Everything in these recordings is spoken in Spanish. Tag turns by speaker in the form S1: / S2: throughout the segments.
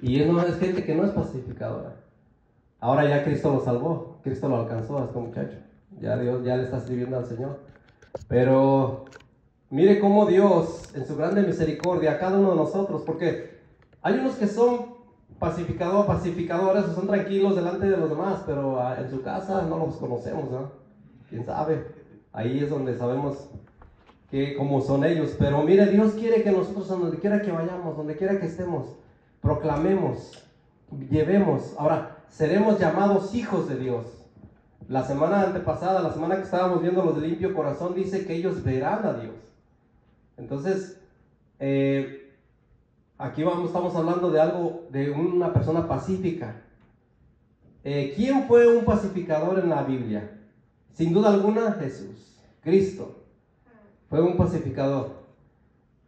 S1: Y es gente que no es pacificadora. Ahora ya Cristo lo salvó, Cristo lo alcanzó a este muchacho. Ya Dios ya le está sirviendo al Señor. Pero mire cómo Dios, en su grande misericordia, a cada uno de nosotros, porque hay unos que son pacificadores, o son tranquilos delante de los demás, pero en su casa no los conocemos, ¿no? ¿Quién sabe? Ahí es donde sabemos cómo son ellos. Pero mire, Dios quiere que nosotros, a donde quiera que vayamos, donde quiera que estemos, proclamemos, llevemos. Ahora, seremos llamados hijos de Dios. La semana antepasada, la semana que estábamos viendo los de limpio corazón, dice que ellos verán a Dios. Entonces, aquí estamos hablando de algo, de una persona pacífica. ¿Quién fue un pacificador en la Biblia? Sin duda alguna, Jesús, Cristo. Fue un pacificador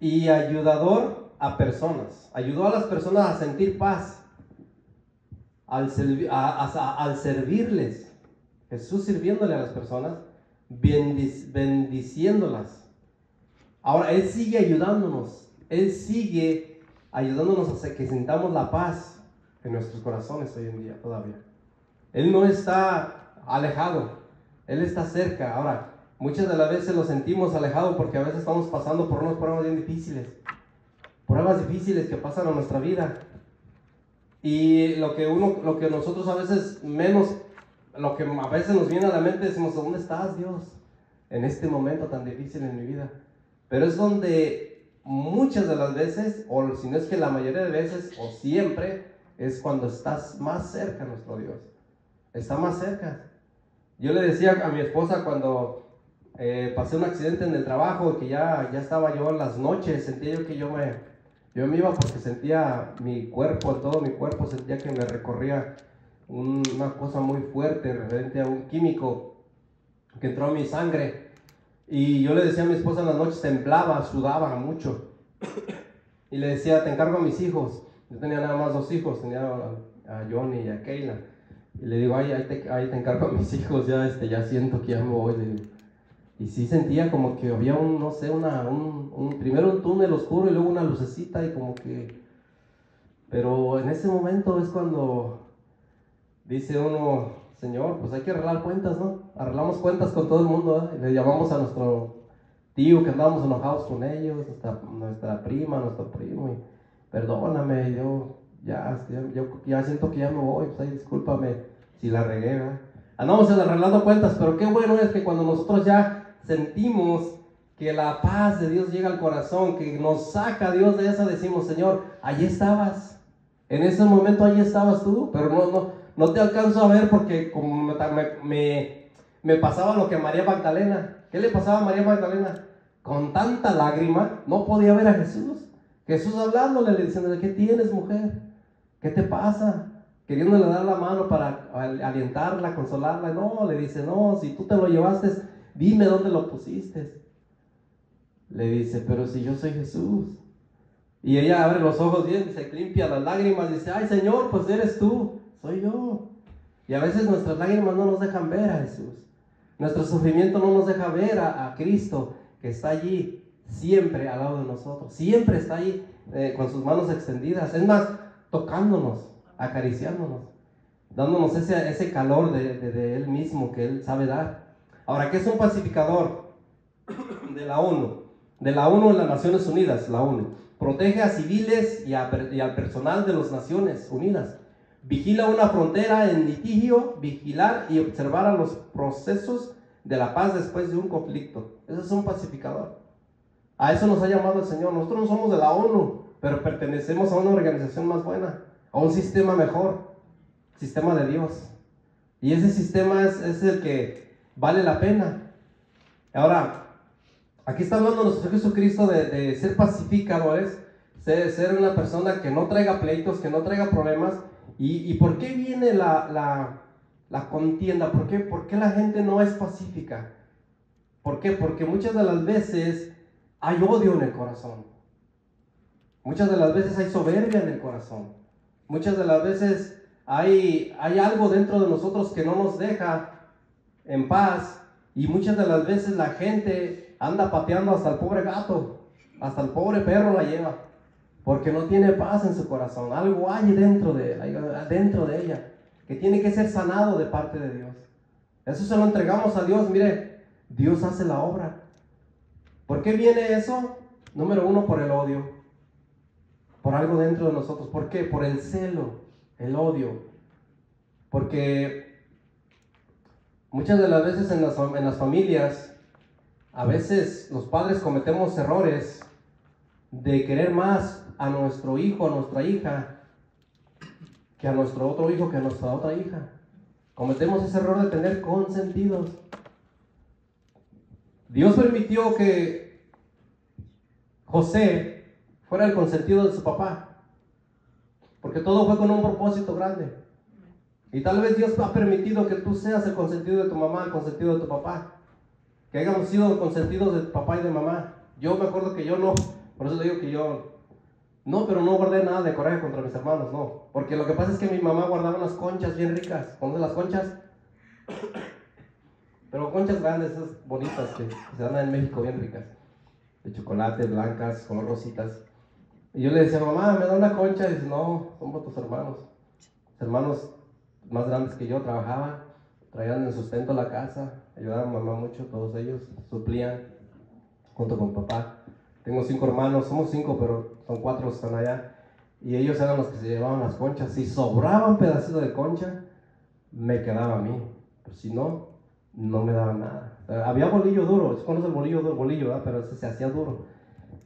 S1: y ayudador a personas. Ayudó a las personas a sentir paz al servirles. Jesús sirviéndole a las personas, bendiciéndolas. Ahora, Él sigue ayudándonos. Él sigue ayudándonos a que sintamos la paz en nuestros corazones hoy en día todavía. Él no está alejado. Él está cerca. Ahora, muchas de las veces lo sentimos alejado porque a veces estamos pasando por unas pruebas bien difíciles. Pruebas difíciles que pasan en nuestra vida. Y lo que nosotros a veces menos, lo que a veces nos viene a la mente, decimos, ¿dónde estás, Dios? En este momento tan difícil en mi vida. Pero es donde muchas de las veces, o si no es que la mayoría de veces, o siempre, es cuando estás más cerca, nuestro Dios. Está más cerca. Yo le decía a mi esposa cuando pasé un accidente en el trabajo, que ya estaba yo en las noches, sentía yo que yo me iba porque sentía mi cuerpo, todo mi cuerpo, sentía que me recorría una cosa muy fuerte referente a un químico que entró a mi sangre. Y yo le decía a mi esposa en las noches, temblaba, sudaba mucho. Y le decía, te encargo a mis hijos. Yo tenía nada más 2 hijos, tenía a Johnny y a Kayla. Y le digo, ahí te encargo a mis hijos, ya siento que ya me voy. Y sí sentía como que había no sé, primero un túnel oscuro y luego una lucecita y como que... Pero en ese momento es cuando dice uno, Señor, pues hay que arreglar cuentas, ¿no? Arreglamos cuentas con todo el mundo, ¿eh? Y le llamamos a nuestro tío que andábamos enojados con ellos, nuestra prima, nuestro primo, y perdóname, yo ya siento que ya me voy, pues ahí discúlpame si la regué, ¿verdad? Andamos arreglando cuentas, pero qué bueno es que cuando nosotros ya sentimos que la paz de Dios llega al corazón, que nos saca Dios de esa, decimos, Señor, allí estabas, en ese momento allí estabas tú, pero no te alcanzo a ver porque como me pasaba lo que a María Magdalena. ¿Qué le pasaba a María Magdalena? Con tanta lágrima no podía ver a Jesús. Jesús hablándole, le diciendo, ¿qué tienes, mujer? ¿Qué te pasa? Queriéndole dar la mano para alientarla, consolarla. No, le dice, no, si tú te lo llevaste, dime dónde lo pusiste. Le dice, pero si yo soy Jesús. Y ella abre los ojos bien, se limpia las lágrimas, dice, ay Señor, pues eres tú, soy yo. Y a veces nuestras lágrimas no nos dejan ver a Jesús. Nuestro sufrimiento no nos deja ver a Cristo, que está allí siempre al lado de nosotros. Siempre está allí con sus manos extendidas. Es más, tocándonos, acariciándonos, dándonos ese calor de Él mismo que Él sabe dar. Ahora, ¿qué es un pacificador? De la ONU. De la ONU en las Naciones Unidas, la ONU. Protege a civiles y al personal de las Naciones Unidas. Vigila una frontera en litigio, vigilar y observar a los procesos de la paz después de un conflicto. Ese es un pacificador. A eso nos ha llamado el Señor. Nosotros no somos de la ONU, pero pertenecemos a una organización más buena, a un sistema mejor, sistema de Dios. Y ese sistema es el que vale la pena. Ahora, aquí está hablando nuestro Jesucristo de ser pacificadores, ser una persona que no traiga pleitos, que no traiga problemas. ¿Y por qué viene la contienda? ¿Por qué la gente no es pacífica? ¿Por qué? Porque muchas de las veces hay odio en el corazón. Muchas de las veces hay soberbia en el corazón. Muchas de las veces hay algo dentro de nosotros que no nos deja en paz. Y muchas de las veces la gente anda pateando hasta el pobre gato, hasta el pobre perro la lleva. porque no tiene paz en su corazón. Algo hay dentro de él, dentro de ella, que tiene que ser sanado de parte de Dios. Eso se lo entregamos a Dios. Mire, Dios hace la obra. ¿Por qué viene eso? Número uno, por el odio, por algo dentro de nosotros. ¿Por qué? Por el celo, el odio. Porque muchas de las veces en las familias, a veces los padres cometemos errores de querer más a nuestro hijo, a nuestra hija, que a nuestro otro hijo, que a nuestra otra hija. Cometemos ese error de tener consentidos. Dios permitió que José fuera el consentido de su papá, porque todo fue con un propósito grande. Y tal vez Dios ha permitido que tú seas el consentido de tu mamá, el consentido de tu papá, que hayamos sido consentidos de papá y de mamá. Yo me acuerdo que yo no, por eso digo que yo no, pero no guardé nada de coraje contra mis hermanos, no, porque lo que pasa es que mi mamá guardaba unas conchas bien ricas. ¿Conoces las conchas? Pero conchas grandes, esas bonitas que se dan en México, bien ricas, de chocolate, blancas, color rositas. Y yo le decía, mamá, ¿me da una concha? Y dice, no, somos tus hermanos. Los hermanos más grandes que yo trabajaban, traían el sustento a la casa, ayudaban a mamá mucho, todos ellos suplían junto con papá. Tengo 5 hermanos, somos 5, pero son 4 que están allá, y ellos eran los que se llevaban las conchas. Si sobraba un pedacito de concha, me quedaba a mí, pero si no, no me daban nada. Había bolillo duro, ¿sí conoces el bolillo duro? Bolillo, ¿verdad? Pero ese se hacía duro.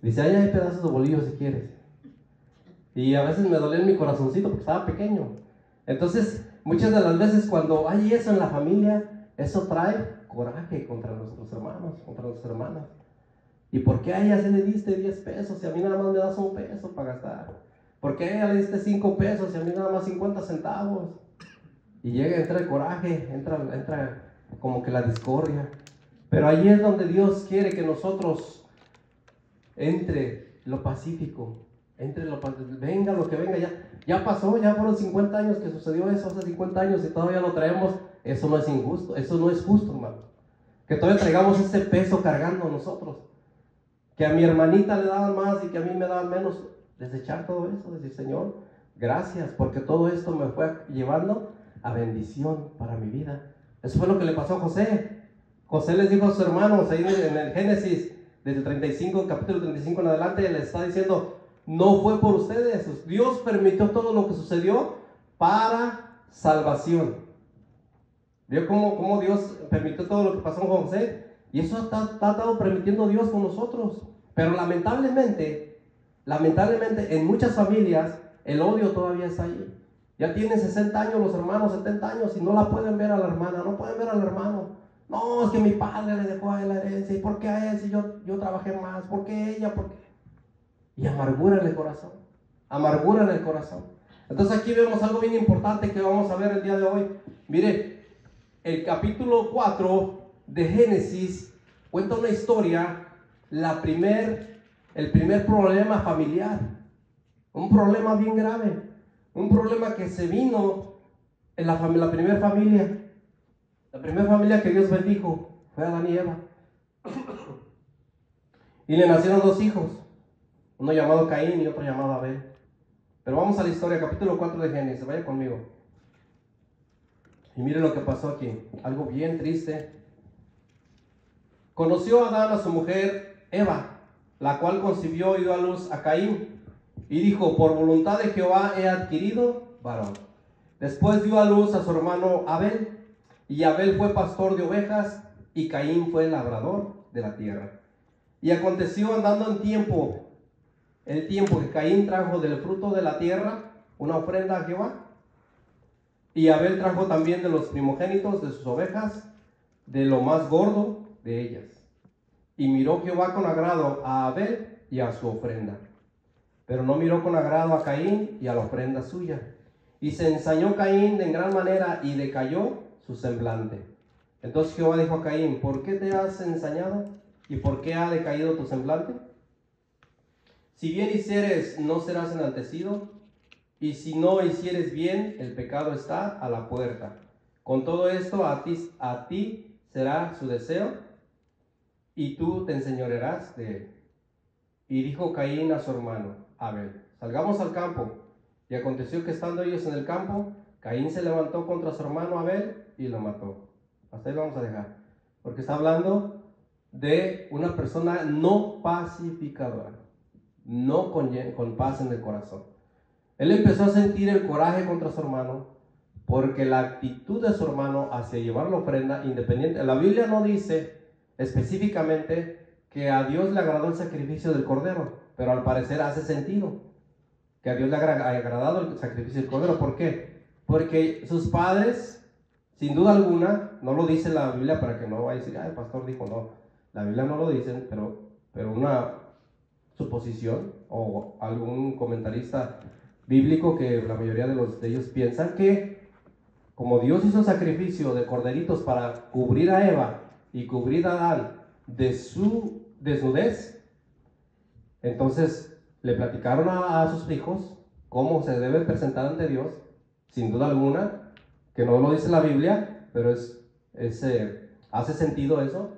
S1: Dice, ahí hay pedazos de bolillo si quieres. Y a veces me dolía en mi corazoncito porque estaba pequeño. Entonces, muchas de las veces cuando hay eso en la familia, eso trae coraje contra nuestros hermanos, contra nuestras hermanas. ¿Y por qué a ella se le diste 10 pesos y a mí nada más me das 1 peso para gastar? ¿Por qué a ella le diste 5 pesos y a mí nada más 50 centavos? Y entra el coraje, entra como que la discordia. Pero ahí es donde Dios quiere que nosotros entre lo pacífico, venga lo que venga, ya pasó, ya fueron 50 años que sucedió eso, hace 50 años y todavía lo traemos. Eso no es injusto, eso no es justo, hermano. Que todavía traigamos ese peso cargando nosotros. Que a mi hermanita le daban más y que a mí me daban menos. Desechar todo eso, decir, Señor, gracias, porque todo esto me fue llevando a bendición para mi vida. Eso fue lo que le pasó a José. José les dijo a sus hermanos, ahí en el Génesis, desde el 35, capítulo 35 en adelante, les está diciendo, no fue por ustedes, Dios permitió todo lo que sucedió para salvación. ¿Vio cómo Dios permitió todo lo que pasó con José? Y eso ha estado permitiendo Dios con nosotros. Pero lamentablemente, en muchas familias, el odio todavía está ahí. Ya tienen 60 años los hermanos, 70 años, y no la pueden ver a la hermana, no pueden ver al hermano. No, es que mi padre le dejó a él la herencia, ¿y por qué a él si yo trabajé más? ¿Por qué ella? ¿Por qué? Y amargura en el corazón, amargura en el corazón. Entonces aquí vemos algo bien importante que vamos a ver el día de hoy. Mire, el capítulo 4 de Génesis cuenta una historia, el primer problema familiar, un problema bien grave, un problema que se vino en la primera familia. La primera familia que Dios bendijo fue Adán y Eva. Y le nacieron 2 hijos, uno llamado Caín y otro llamado Abel. Pero vamos a la historia, capítulo 4 de Génesis, vaya conmigo. Y mire lo que pasó aquí, algo bien triste. Conoció Adán a su mujer Eva, la cual concibió y dio a luz a Caín. Y dijo, por voluntad de Jehová he adquirido varón. Después dio a luz a su hermano Abel. Y Abel fue pastor de ovejas y Caín fue labrador de la tierra. Y aconteció andando el tiempo que Caín trajo del fruto de la tierra una ofrenda a Jehová. Y Abel trajo también de los primogénitos de sus ovejas, de lo más gordo de ellas. Y miró Jehová con agrado a Abel y a su ofrenda, pero no miró con agrado a Caín y a la ofrenda suya. Y se ensañó Caín de gran manera y decayó su semblante. Entonces Jehová dijo a Caín, ¿por qué te has ensañado? ¿Y por qué ha decaído tu semblante? Si bien hicieres, no serás enaltecido, y si no hicieres bien, el pecado está a la puerta. Con todo esto a ti será su deseo, y tú te enseñorearás de él. Y dijo Caín a su hermano Abel, salgamos al campo. Y aconteció que estando ellos en el campo, Caín se levantó contra su hermano Abel y lo mató. Hasta ahí lo vamos a dejar, porque está hablando de una persona no pacificadora, no con paz en el corazón. Él empezó a sentir el coraje contra su hermano, porque la actitud de su hermano hacia llevar la ofrenda independiente. La Biblia no dice específicamente que a Dios le agradó el sacrificio del cordero, pero al parecer hace sentido que a Dios le ha agradado el sacrificio del cordero. ¿Por qué? Porque sus padres, sin duda alguna, no lo dice la Biblia para que no vaya a decir, el pastor dijo, no, la Biblia no lo dice, pero una suposición o algún comentarista bíblico, que la mayoría de ellos piensan que como Dios hizo sacrificio de corderitos para cubrir a Eva y cubrir a Adán de su desnudez, entonces le platicaron a sus hijos cómo se debe presentar ante Dios, sin duda alguna, que no lo dice la Biblia, pero hace sentido eso,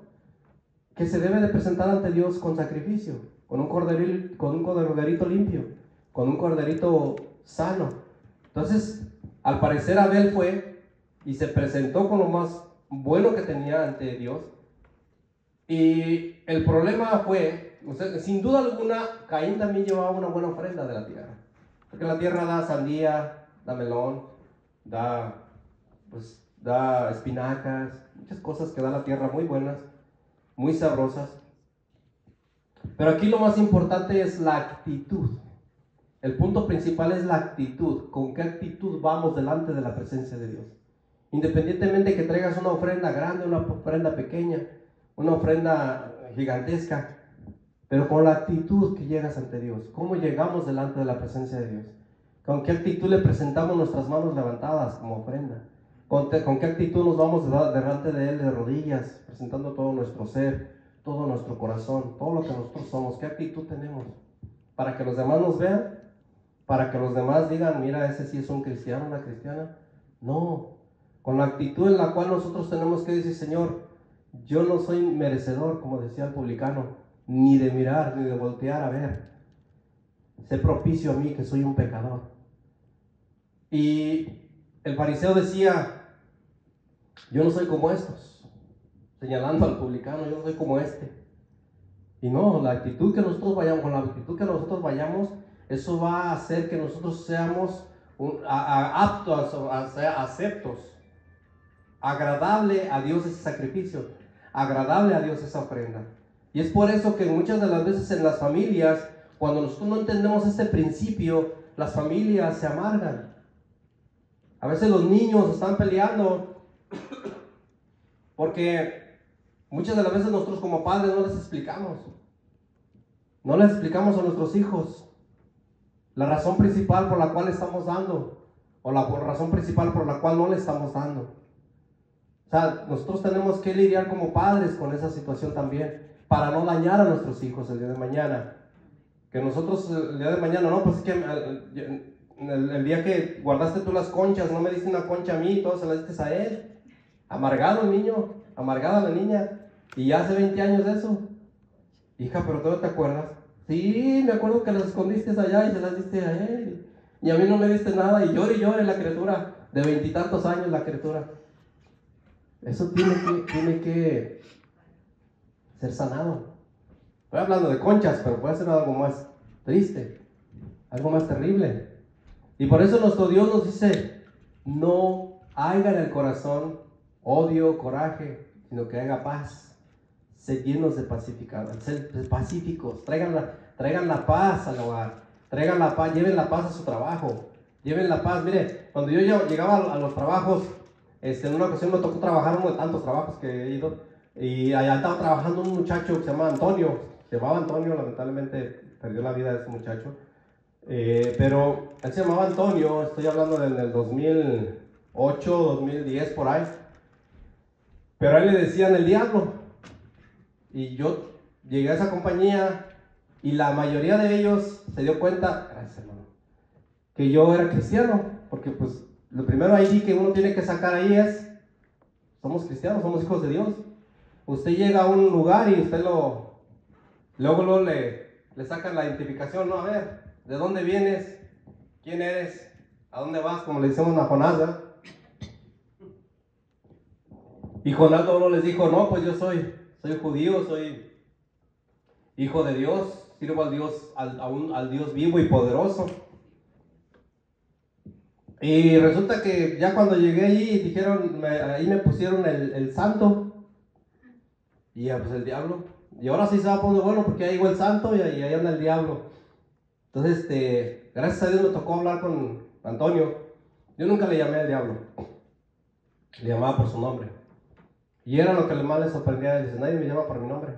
S1: que se debe de presentar ante Dios con sacrificio, con un corderito limpio, con un corderito sano. Entonces, al parecer Abel fue y se presentó con lo más bueno que tenía ante Dios. Y el problema fue, sin duda alguna, Caín también llevaba una buena ofrenda de la tierra. Porque la tierra da sandía, da melón, da espinacas, muchas cosas que da la tierra muy buenas, muy sabrosas. Pero aquí lo más importante es la actitud. El punto principal es la actitud. ¿Con qué actitud vamos delante de la presencia de Dios? Independientemente que traigas una ofrenda grande, una ofrenda pequeña, una ofrenda gigantesca, pero con la actitud que llegas ante Dios. ¿Cómo llegamos delante de la presencia de Dios? ¿Con qué actitud le presentamos nuestras manos levantadas como ofrenda? ¿Con qué actitud nos vamos delante de Él de rodillas, presentando todo nuestro ser, todo nuestro corazón, todo lo que nosotros somos? ¿Qué actitud tenemos? ¿Para que los demás nos vean? ¿Para que los demás digan, mira, ese sí es un cristiano, una cristiana? No, con la actitud en la cual nosotros tenemos que decir, Señor, yo no soy merecedor, como decía el publicano, ni de mirar, ni de voltear a ver. Sé propicio a mí, que soy un pecador. Y el fariseo decía, yo no soy como estos, señalando al publicano, yo no soy como este. Y no, la actitud que nosotros vayamos, con la actitud que nosotros vayamos, eso va a hacer que nosotros seamos aptos, aceptos, agradable a Dios ese sacrificio, agradable a Dios esa ofrenda. Y es por eso que muchas de las veces en las familias, cuando nosotros no entendemos este principio, las familias se amargan. A veces los niños están peleando porque muchas de las veces nosotros como padres no les explicamos. No les explicamos a nuestros hijos la razón principal por la cual estamos dando, o la razón principal por la cual no le estamos dando. O sea, nosotros tenemos que lidiar como padres con esa situación también, para no dañar a nuestros hijos el día de mañana. Que nosotros el día de mañana, no, pues es que el día que guardaste tú las conchas, no me diste una concha a mí y todo se la diste a él. Amargado el niño, amargada la niña, y ya hace 20 años de eso. Hija, pero ¿todavía te acuerdas? Sí, me acuerdo que las escondiste allá y se las diste a él. Y a mí no me diste nada, y llore la criatura, de 20 y tantos años la criatura. Eso tiene que ser sanado. Estoy hablando de conchas, pero puede ser algo más triste, algo más terrible. Y por eso nuestro Dios nos dice, no haya en el corazón odio, coraje, sino que haya paz. Sed llenos de pacificados, sed pacíficos, traigan la paz al hogar, traigan la paz, lleven la paz a su trabajo, lleven la paz. Mire, cuando yo llegaba a los trabajos, en una ocasión me tocó trabajar uno de tantos trabajos que he ido, y allá estaba trabajando un muchacho que se llamaba Antonio, lamentablemente perdió la vida ese muchacho, pero él se llamaba Antonio, estoy hablando del 2008, 2010 por ahí, pero a él le decían el diablo. Y yo llegué a esa compañía y la mayoría de ellos se dio cuenta, gracias hermano, que yo era cristiano, porque pues lo primero ahí que uno tiene que sacar ahí es, somos cristianos, somos hijos de Dios. Usted llega a un lugar y usted luego le sacan la identificación, no, a ver, ¿De dónde vienes? ¿Quién eres? ¿A dónde vas? Como le decimos a Jonás, ¿verdad? Y Jonás no les dijo, no, pues yo soy judío, soy hijo de Dios, sirvo al Dios, al Dios vivo y poderoso. Y resulta que ya cuando llegué allí, dijeron, ahí me pusieron el santo, y ya pues el diablo. Y ahora sí se va a poner bueno porque ahí llegó el santo y ahí anda el diablo. Entonces, gracias a Dios me tocó hablar con Antonio. Yo nunca le llamé al diablo, le llamaba por su nombre. Y era lo que más le sorprendía. Dice, nadie me llama por mi nombre.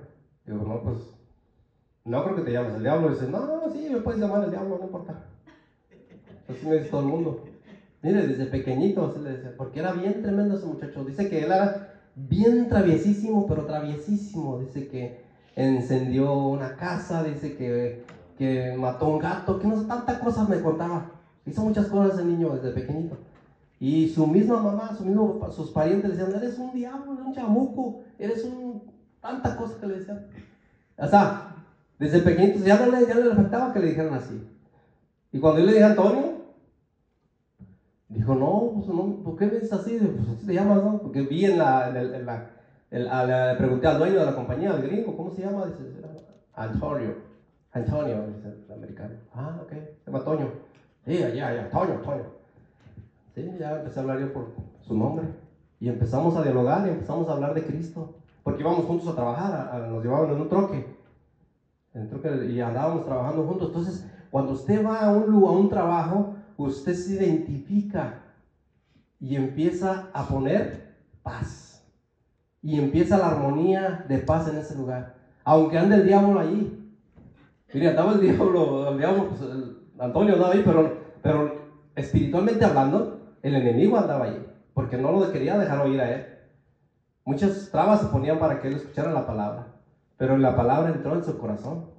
S1: Digo, no, pues, no creo que te llames el diablo. Dice, no, sí, me puedes llamar el diablo, no importa. Así me dice todo el mundo. Mire, desde pequeñito así le decía, porque era bien tremendo ese muchacho. Dice que él era bien traviesísimo, pero traviesísimo. Dice que encendió una casa, dice que mató un gato, que no sé, tantas cosas me contaba. Hizo muchas cosas el niño desde pequeñito. Y su misma mamá, sus parientes le decían, eres un diablo, eres un chamuco, eres un... tantas cosas que le decían. O sea, desde pequeñito ya no le afectaba que le dijeran así. Y cuando yo le dije a Antonio, dijo, no, pues no, ¿por qué me dices así? Pues así te llamas, ¿no? Porque vi le pregunté al dueño de la compañía, al gringo, ¿cómo se llama? Dice, Antonio, dice el americano. Ah, ok, se llama Toño. Sí, ya, Toño. Sí, ya empecé a hablar yo por su nombre. Y empezamos a dialogar y empezamos a hablar de Cristo. Porque íbamos juntos a trabajar, nos llevaban en un troque. Y andábamos trabajando juntos. Entonces, cuando usted va a un trabajo, usted se identifica y empieza a poner paz. Y empieza la armonía de paz en ese lugar. Aunque ande el diablo allí. Mire, andaba el diablo, pues, Antonio andaba ahí, pero espiritualmente hablando, el enemigo andaba ahí, porque no lo quería dejar oír a él. Muchas trabas se ponían para que él escuchara la palabra, pero la palabra entró en su corazón.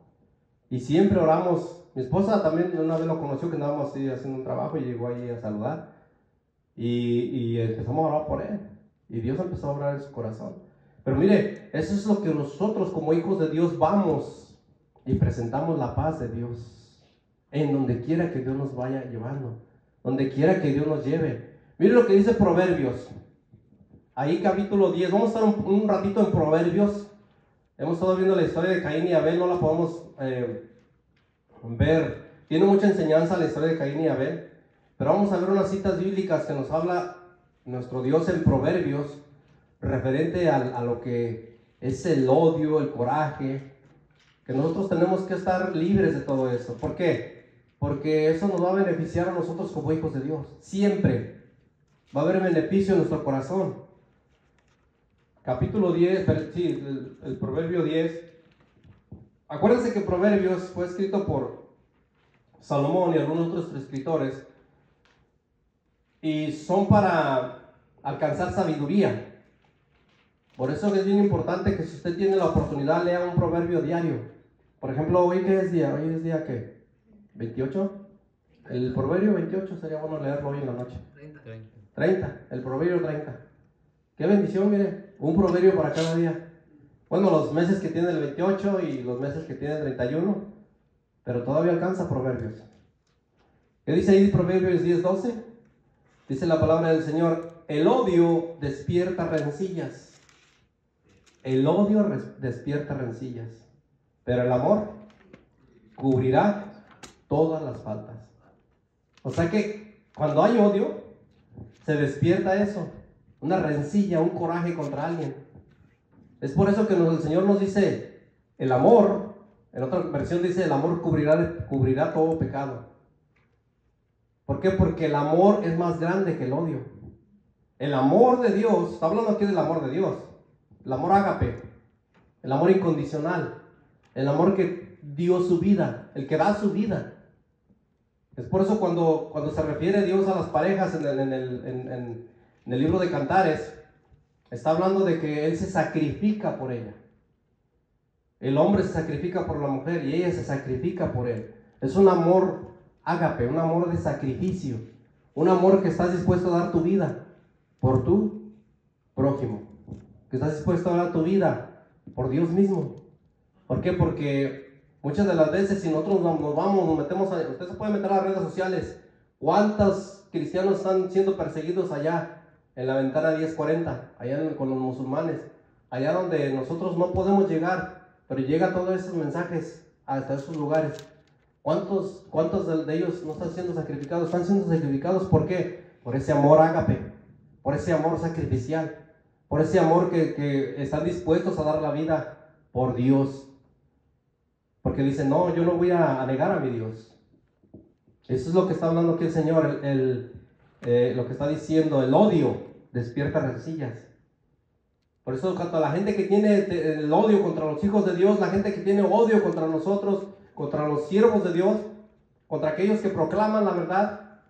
S1: Y siempre oramos. Mi esposa también una vez lo conoció, que andábamos así haciendo un trabajo y llegó ahí a saludar. Y empezamos a orar por él. Y Dios empezó a orar en su corazón. Pero mire, eso es lo que nosotros como hijos de Dios vamos y presentamos la paz de Dios en donde quiera que Dios nos vaya llevando, donde quiera que Dios nos lleve. Mire lo que dice Proverbios, ahí capítulo 10. Vamos a estar un ratito en Proverbios. Hemos estado viendo la historia de Caín y Abel, no la podemos ver. Tiene mucha enseñanza la historia de Caín y Abel, pero vamos a ver unas citas bíblicas que nos habla nuestro Dios en Proverbios referente a lo que es el odio, el coraje, que nosotros tenemos que estar libres de todo eso. ¿Por qué? Porque eso nos va a beneficiar a nosotros como hijos de Dios. Siempre va a haber beneficio en nuestro corazón. Capítulo 10, sí, el Proverbio 10. Acuérdense que Proverbios fue escrito por Salomón y algunos otros escritores, y son para alcanzar sabiduría. Por eso es bien importante que si usted tiene la oportunidad, lea un proverbio diario. Por ejemplo, ¿hoy qué es día? ¿Hoy es día qué? ¿28? El proverbio 28 sería bueno leerlo hoy en la noche. 30, el proverbio 30. Qué bendición, mire, un proverbio para cada día. Bueno, los meses que tiene el 28 y los meses que tiene el 31, pero todavía alcanza Proverbios. ¿Qué dice ahí Proverbios 10:12? Dice la palabra del Señor: el odio despierta rencillas. El odio despierta rencillas, pero el amor cubrirá todas las faltas. O sea que cuando hay odio, se despierta eso, una rencilla, un coraje contra alguien. Es por eso que el Señor nos dice, el amor, en otra versión dice, el amor cubrirá todo pecado. ¿Por qué? Porque el amor es más grande que el odio. El amor de Dios, está hablando aquí del amor de Dios, el amor ágape, el amor incondicional, el amor que dio su vida, el que da su vida. Es por eso cuando se refiere Dios a las parejas en el libro de Cantares, está hablando de que Él se sacrifica por ella. El hombre se sacrifica por la mujer y ella se sacrifica por él. Es un amor ágape, un amor de sacrificio, un amor que estás dispuesto a dar tu vida por tu prójimo, que estás dispuesto a dar tu vida por Dios mismo. ¿Por qué? Porque Muchas de las veces, si nosotros nos metemos usted se puede meter a las redes sociales. ¿Cuántos cristianos están siendo perseguidos allá en la ventana 1040, con los musulmanes? Allá donde nosotros no podemos llegar, pero llega todos esos mensajes hasta esos lugares. ¿Cuántos de ellos no están siendo sacrificados? Están siendo sacrificados, ¿por qué? Por ese amor ágape, por ese amor sacrificial, por ese amor que están dispuestos a dar la vida por Dios. Porque dicen, no, yo no voy a negar a mi Dios. Eso es lo que está hablando aquí el Señor, lo que está diciendo, el odio despierta rencillas. Por eso, cuando a la gente que tiene el odio contra los hijos de Dios, la gente que tiene odio contra nosotros, contra los siervos de Dios, contra aquellos que proclaman la verdad,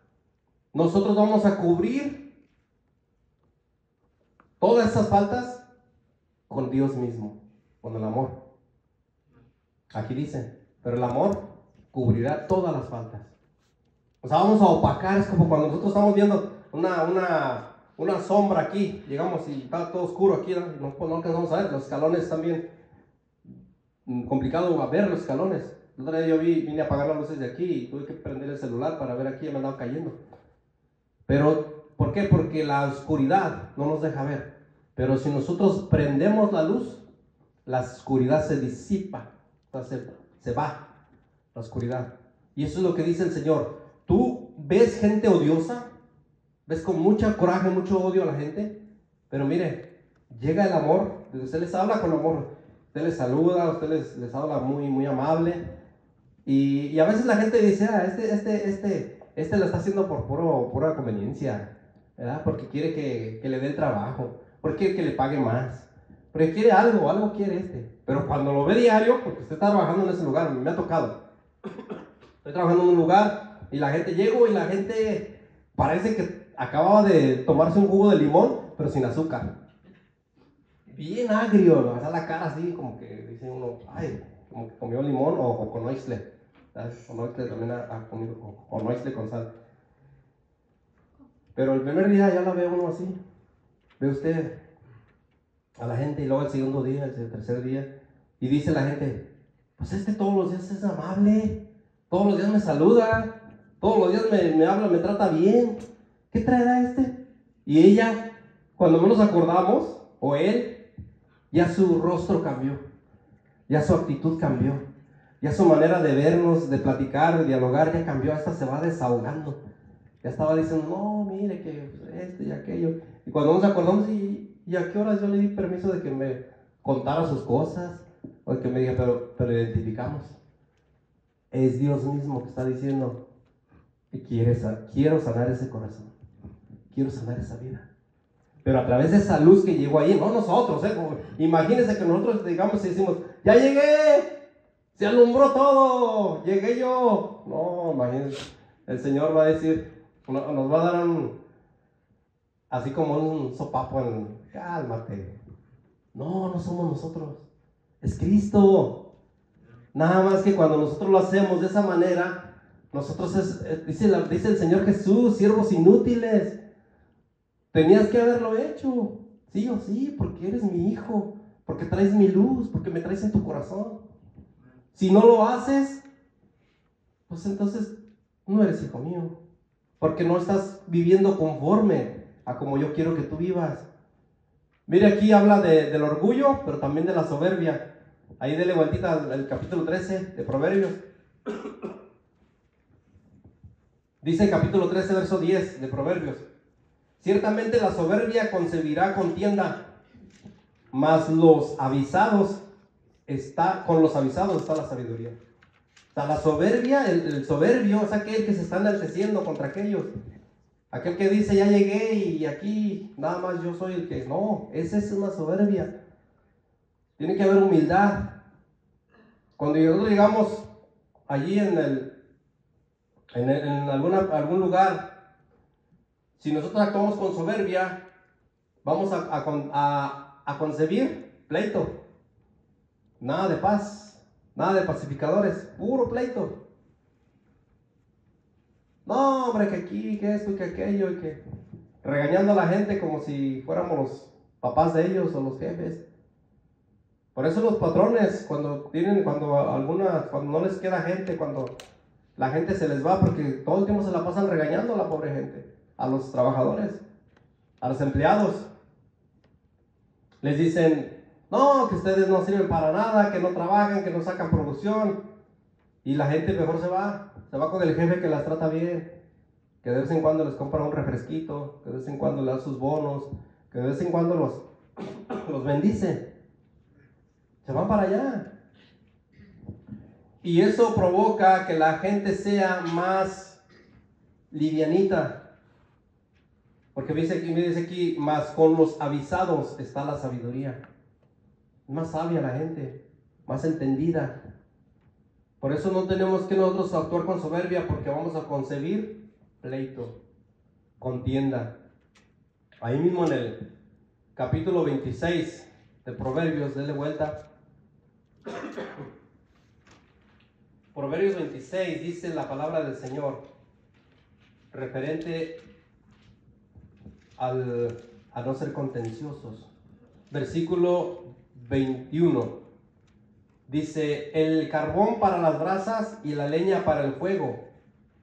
S1: nosotros vamos a cubrir todas esas faltas con Dios mismo, con el amor. Aquí dice, pero el amor cubrirá todas las faltas. O sea, vamos a opacar, es como cuando nosotros estamos viendo una sombra aquí, llegamos y está todo oscuro aquí, no alcanzamos a ver, los escalones están bien complicado a ver los escalones. El otro día yo vine a apagar las luces de aquí y tuve que prender el celular para ver aquí y me andaba cayendo. Pero, ¿por qué? Porque la oscuridad no nos deja ver. Pero si nosotros prendemos la luz, la oscuridad se disipa, o sea, se va la oscuridad. Y eso es lo que dice el Señor. Tú ves gente odiosa, ves con mucho coraje, mucho odio a la gente, pero mire, llega el amor, usted les habla con amor, usted les saluda, usted les habla muy, muy amable, y a veces la gente dice, este lo está haciendo por pura conveniencia, ¿verdad? Porque quiere que le dé el trabajo, porque quiere que le pague más, porque quiere algo quiere pero cuando lo ve diario, porque usted está trabajando en ese lugar, me ha tocado, estoy trabajando en un lugar, y la gente, llego y la gente parece que acababa de tomarse un jugo de limón, pero sin azúcar. Bien agrio, o sea, la cara así, como que dice uno, ay, como que comió limón o con oixle. ¿Sabes? Con oixle también ha comido, o con oixle con sal. Pero el primer día ya la ve uno así. Ve usted a la gente y luego el segundo día, el tercer día, y dice la gente, pues todos los días es amable, todos los días me saluda, todos los días me habla, me trata bien. ¿Qué traerá Y ella, cuando menos acordamos, o él, ya su rostro cambió, ya su actitud cambió, ya su manera de vernos, de platicar, de dialogar, ya cambió, hasta se va desahogando. Ya estaba diciendo, no, mire que esto y aquello. Y cuando nos acordamos, ¿y a qué horas yo le di permiso de que me contara sus cosas? O de que me diga, pero identificamos. Es Dios mismo que está diciendo, que quiero sanar ese corazón, quiero sanar esa vida. Pero a través de esa luz que llegó ahí, no nosotros, imagínense que nosotros digamos y decimos, ya llegué, se alumbró todo, llegué yo. No, imagínense, el Señor va a decir, nos va a dar así como un sopapo cálmate. No somos nosotros, es Cristo. Nada más que cuando nosotros lo hacemos de esa manera, nosotros dice el Señor Jesús, siervos inútiles. Tenías que haberlo hecho, sí o sí, porque eres mi hijo, porque traes mi luz, porque me traes en tu corazón. Si no lo haces, pues entonces no eres hijo mío, porque no estás viviendo conforme a como yo quiero que tú vivas. Mire, aquí habla del orgullo, pero también de la soberbia. Ahí dele vueltita al capítulo 13 de Proverbios. Dice el capítulo 13, verso 10 de Proverbios. Ciertamente la soberbia concebirá contienda, mas con los avisados está la sabiduría. O sea, la soberbia, el soberbio es aquel que se está enalteciendo contra aquellos. Aquel que dice, ya llegué y aquí nada más yo soy el que... No, esa es una soberbia. Tiene que haber humildad. Cuando nosotros llegamos allí en algún lugar, si nosotros actuamos con soberbia, vamos a concebir pleito. Nada de paz, nada de pacificadores, puro pleito. No, hombre, que aquí, que esto, que aquello, y que regañando a la gente como si fuéramos los papás de ellos o los jefes. Por eso los patrones, cuando no les queda gente, cuando la gente se les va, porque todo el tiempo se la pasan regañando a la pobre gente, a los trabajadores, a los empleados. Les dicen, no, que ustedes no sirven para nada, que no trabajan, que no sacan producción. Y la gente mejor se va con el jefe que las trata bien, que de vez en cuando les compra un refresquito, que de vez en cuando les da sus bonos, que de vez en cuando los bendice. Se van para allá. Y eso provoca que la gente sea más livianita. Porque me dice aquí, más con los avisados está la sabiduría. Más sabia la gente, más entendida. Por eso no tenemos que nosotros actuar con soberbia, porque vamos a concebir pleito, contienda. Ahí mismo en el capítulo 26 de Proverbios, denle vuelta. Proverbios 26 dice la palabra del Señor referente a no ser contenciosos. Versículo 21 dice: el carbón para las brasas y la leña para el fuego,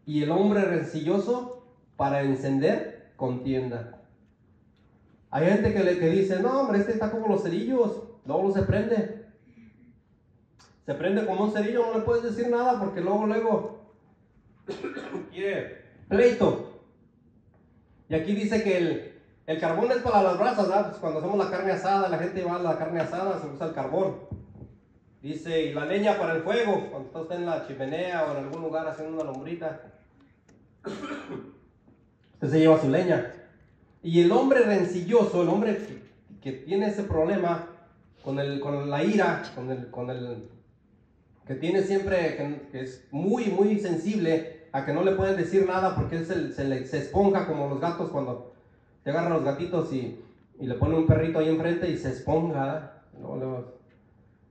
S1: y el hombre rencilloso para encender contienda. Hay gente que dice, no hombre, este está como los cerillos, luego se prende. Se prende como un cerillo, no le puedes decir nada porque luego quiere pleito. Y aquí dice que el carbón es para las brasas, ¿verdad? Pues cuando hacemos la carne asada, la gente va a la carne asada, se usa el carbón. Dice, y la leña para el fuego, cuando está usted en la chimenea o en algún lugar haciendo una lombrita, usted se lleva su leña. Y el hombre rencilloso, el hombre que tiene ese problema con la ira, que tiene siempre, que es muy, muy sensible a que no le pueden decir nada porque él se esponja como los gatos cuando te agarran los gatitos y le ponen un perrito ahí enfrente y se esponja.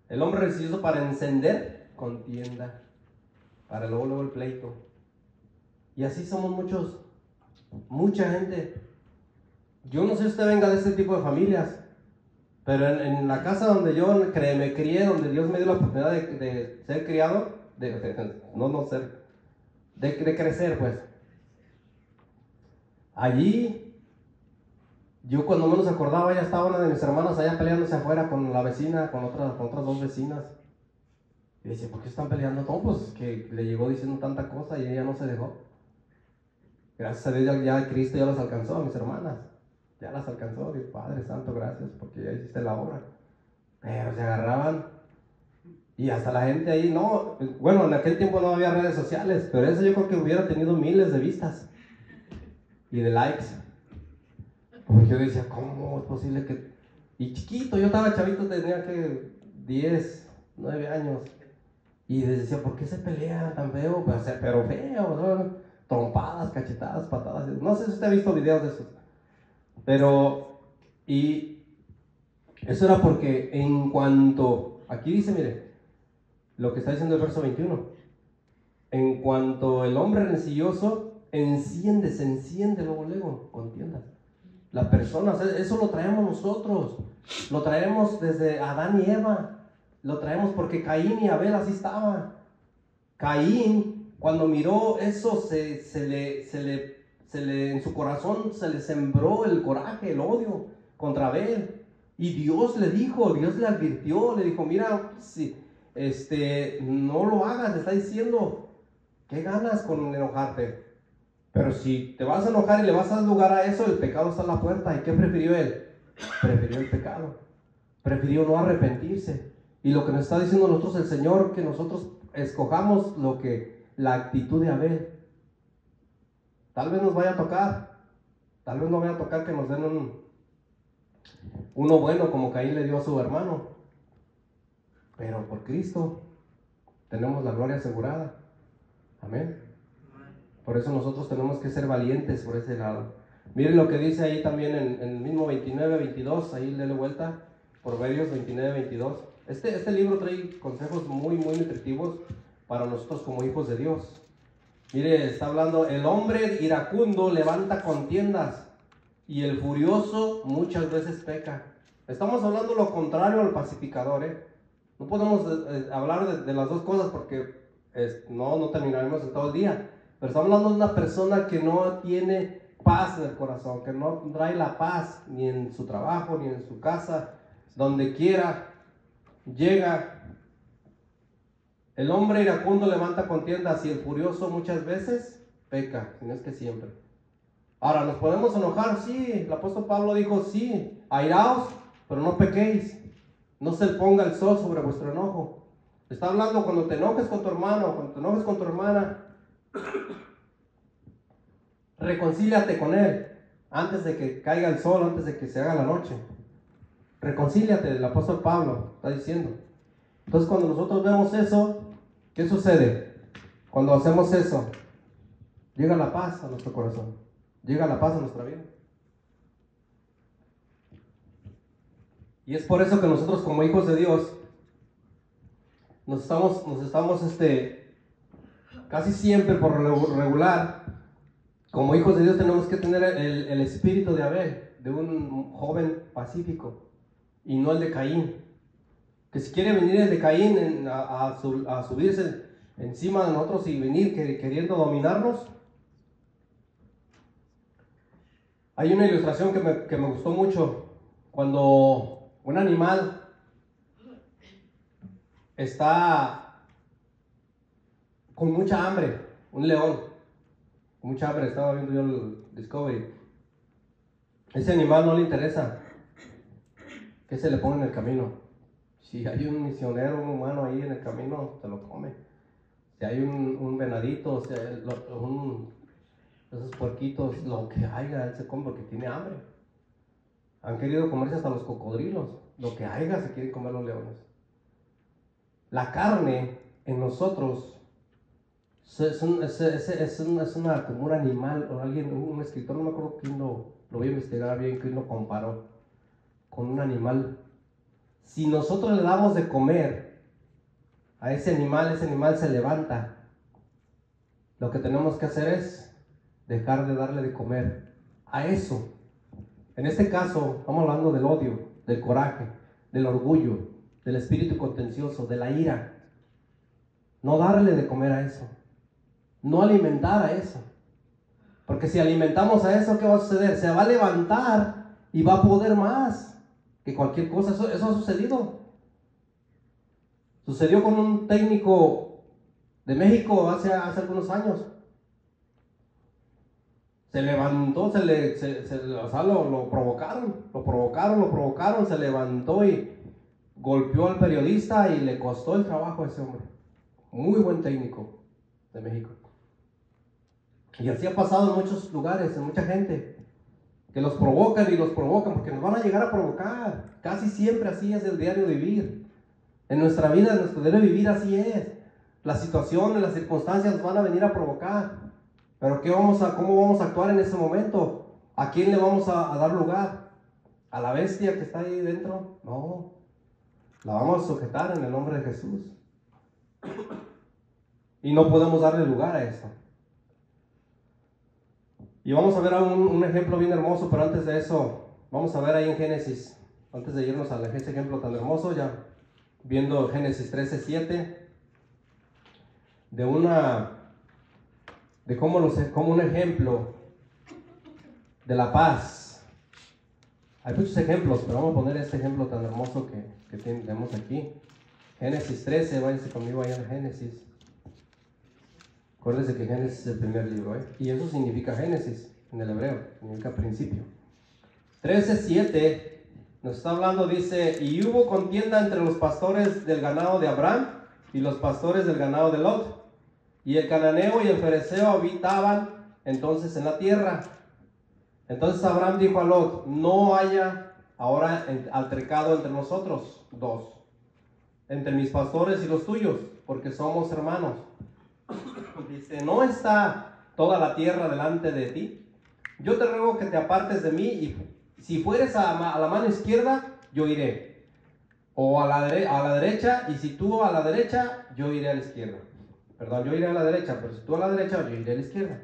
S1: El hombre rencilloso para encender contienda, para luego el pleito. Y así somos mucha gente. Yo no sé si usted venga de este tipo de familias, pero en la casa donde yo me crié, donde Dios me dio la oportunidad de ser criado, de crecer, pues. Allí, yo cuando menos acordaba, ya estaba una de mis hermanas allá peleándose afuera con la vecina, con otras dos vecinas. Y decía, ¿por qué están peleando? No, pues que le llegó diciendo tanta cosa y ella no se dejó. Gracias a Dios ya Cristo ya los alcanzó a mis hermanas. Ya las alcanzó, Dios Padre Santo, gracias, porque ya hiciste la obra. Pero se agarraban. Y hasta la gente ahí, no, bueno, en aquel tiempo no había redes sociales, pero eso yo creo que hubiera tenido miles de vistas y de likes. Porque yo decía, ¿cómo es posible que...? Y chiquito, yo estaba chavito, tenía que 10, 9 años. Y decía, ¿por qué se pelean tan feo? Pues, pero feo, ¿no? Trompadas, cachetadas, patadas. No sé si usted ha visto videos de esos. Pero, y eso era porque en cuanto, aquí dice, mire, lo que está diciendo el verso 21, en cuanto el hombre rencilloso se enciende luego, contiendas. Las personas, eso lo traemos nosotros, lo traemos desde Adán y Eva, lo traemos porque Caín y Abel así estaban. Caín, cuando miró eso, en su corazón se le sembró el coraje, el odio contra Abel. Y Dios le advirtió, le dijo, mira, si no lo hagas, le está diciendo, ¿qué ganas con enojarte? Pero si te vas a enojar y le vas a dar lugar a eso, el pecado está a la puerta. ¿Y qué prefirió él? Prefirió el pecado, prefirió no arrepentirse. Y lo que nos está diciendo nosotros el Señor, que nosotros escojamos la actitud de Abel. Tal vez nos vaya a tocar, tal vez no vaya a tocar que nos den uno bueno como Caín le dio a su hermano, pero por Cristo tenemos la gloria asegurada. Amén. Por eso nosotros tenemos que ser valientes por ese lado. Miren lo que dice ahí también en el mismo 29, 22, ahí dele vuelta, Proverbios 29, 22. Este libro trae consejos muy, muy nutritivos para nosotros como hijos de Dios. Mire, está hablando, el hombre iracundo levanta contiendas y el furioso muchas veces peca. Estamos hablando lo contrario al pacificador, No podemos hablar de las dos cosas porque no terminaremos en todo el día. Pero estamos hablando de una persona que no tiene paz en el corazón, que no trae la paz ni en su trabajo, ni en su casa, donde quiera, llega. El hombre iracundo levanta contiendas y el furioso muchas veces peca, si no es que siempre. Ahora, ¿nos podemos enojar? Sí, el apóstol Pablo dijo, sí, airaos, pero no pequéis. No se ponga el sol sobre vuestro enojo. Está hablando cuando te enojes con tu hermano, cuando te enojes con tu hermana, reconcíliate con él antes de que caiga el sol, antes de que se haga la noche. Reconcíliate, el apóstol Pablo está diciendo. Entonces, cuando nosotros vemos eso, ¿qué sucede? Cuando hacemos eso, llega la paz a nuestro corazón, llega la paz a nuestra vida. Y es por eso que nosotros, como hijos de Dios, nos estamos casi siempre por regular, como hijos de Dios tenemos que tener el espíritu de Abel, de un joven pacífico, y no el de Caín. Que si quiere venir el de Caín a subirse encima de nosotros y venir queriendo dominarnos. Hay una ilustración que me gustó mucho, cuando un animal está con mucha hambre, un león, con mucha hambre, estaba viendo yo el Discovery. Ese animal no le interesa que se le ponga en el camino. Si hay un misionero, un humano ahí en el camino, se lo come. Si hay un venadito, si hay esos puerquitos, lo que haya, él se come porque tiene hambre. Han querido comerse hasta los cocodrilos, lo que haya se quieren comer los leones. La carne en nosotros es como un animal, o un escritor, no me acuerdo quién lo voy a investigar bien, quién lo comparó con un animal. Si nosotros le damos de comer a ese animal se levanta. Lo que tenemos que hacer es dejar de darle de comer a eso. En este caso, estamos hablando del odio, del coraje, del orgullo, del espíritu contencioso, de la ira. No darle de comer a eso. No alimentar a eso. Porque si alimentamos a eso, ¿qué va a suceder? Se va a levantar y va a poder más que cualquier cosa. Eso ha sucedido. Sucedió con un técnico de México hace algunos años. Se levantó, lo provocaron, se levantó y golpeó al periodista y le costó el trabajo a ese hombre. Muy buen técnico de México. Y así ha pasado en muchos lugares, en mucha gente, que los provocan porque nos van a llegar a provocar. Casi siempre así es el diario vivir. En nuestra vida, en nuestro diario vivir así es. Las situaciones, las circunstancias nos van a venir a provocar. Pero ¿cómo vamos a actuar en ese momento? ¿A quién le vamos a dar lugar? ¿A la bestia que está ahí dentro? No. La vamos a sujetar en el nombre de Jesús. Y no podemos darle lugar a eso. Y vamos a ver un ejemplo bien hermoso, pero antes de eso, vamos a ver ahí en Génesis, antes de irnos a ese ejemplo tan hermoso, ya viendo Génesis 13:7, de cómo un ejemplo de la paz. Hay muchos ejemplos, pero vamos a poner este ejemplo tan hermoso que tenemos aquí. Génesis 13, váyanse conmigo allá en Génesis. Acuérdense que Génesis es el primer libro, y eso significa Génesis en el hebreo, significa principio. 13:7 nos está hablando, dice: y hubo contienda entre los pastores del ganado de Abraham y los pastores del ganado de Lot. Y el cananeo y el fereceo habitaban entonces en la tierra. Entonces Abraham dijo a Lot: no haya ahora altercado entre nosotros dos, entre mis pastores y los tuyos, porque somos hermanos. Dice: ¿no está toda la tierra delante de ti? Yo te ruego que te apartes de mí, y si fueres a la mano izquierda, yo iré, o a la derecha, y si tú a la derecha, yo iré a la izquierda. Perdón, yo iré a la derecha, pero si tú a la derecha, yo iré a la izquierda.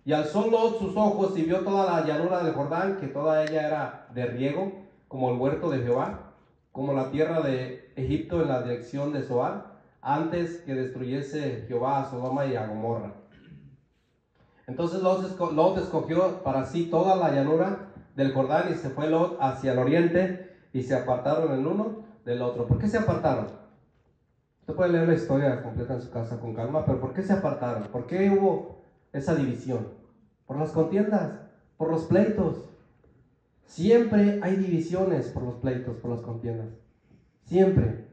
S1: Y alzó Lot sus ojos y vio toda la llanura del Jordán, que toda ella era de riego, como el huerto de Jehová, como la tierra de Egipto en la dirección de Zoar, antes que destruyese Jehová a Sodoma y a Gomorra. Entonces Lot escogió para sí toda la llanura del Jordán y se fue Lot hacia el oriente y se apartaron el uno del otro. ¿Por qué se apartaron? Usted puede leer la historia completa en su casa con calma, pero ¿por qué se apartaron? ¿Por qué hubo esa división? Por las contiendas, por los pleitos. Siempre hay divisiones por los pleitos, por las contiendas. Siempre.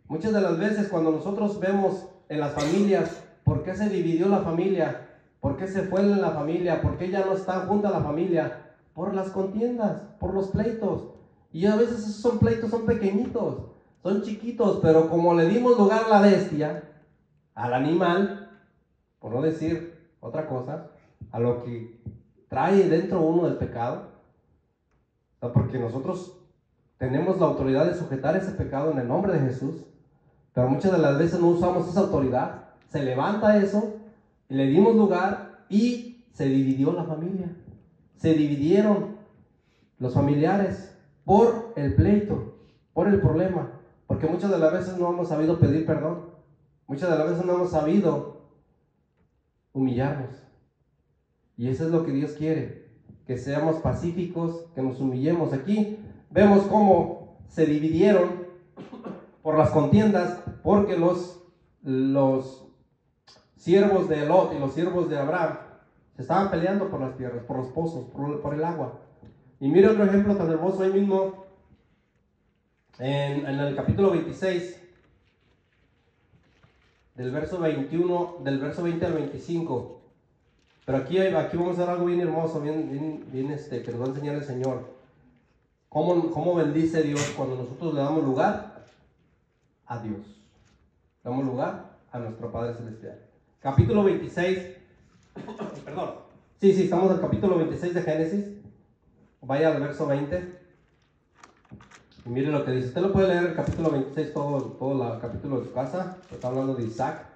S1: Muchas de las veces cuando nosotros vemos en las familias, ¿por qué se dividió la familia? ¿Por qué se fue la familia? ¿Por qué ya no está junta la familia? Por las contiendas, por los pleitos. Y a veces esos son pleitos, son pequeñitos, son chiquitos, pero como le dimos lugar a la bestia, al animal, por no decir otra cosa, a lo que trae dentro uno del pecado, porque nosotros tenemos la autoridad de sujetar ese pecado en el nombre de Jesús, pero muchas de las veces no usamos esa autoridad. Se levanta eso, y le dimos lugar y se dividió la familia. Se dividieron los familiares por el pleito, por el problema, porque muchas de las veces no hemos sabido pedir perdón. Muchas de las veces no hemos sabido humillarnos. Y eso es lo que Dios quiere, que seamos pacíficos, que nos humillemos. Aquí vemos cómo se dividieron por las contiendas, porque los siervos de Lot y los siervos de Abraham se estaban peleando por las tierras, por los pozos, por el agua. Y mire otro ejemplo tan hermoso ahí mismo, en el capítulo 26, del verso 21, del verso 20 al 25. Pero aquí vamos a ver algo bien hermoso, bien que nos va a enseñar el Señor. ¿Cómo bendice Dios cuando nosotros le damos lugar a Dios? Damos lugar a nuestro Padre Celestial. Capítulo 26, perdón. Sí, estamos en el capítulo 26 de Génesis. Vaya al verso 20. Y mire lo que dice. Usted lo puede leer el capítulo 26, todo el capítulo de su casa. Está hablando de Isaac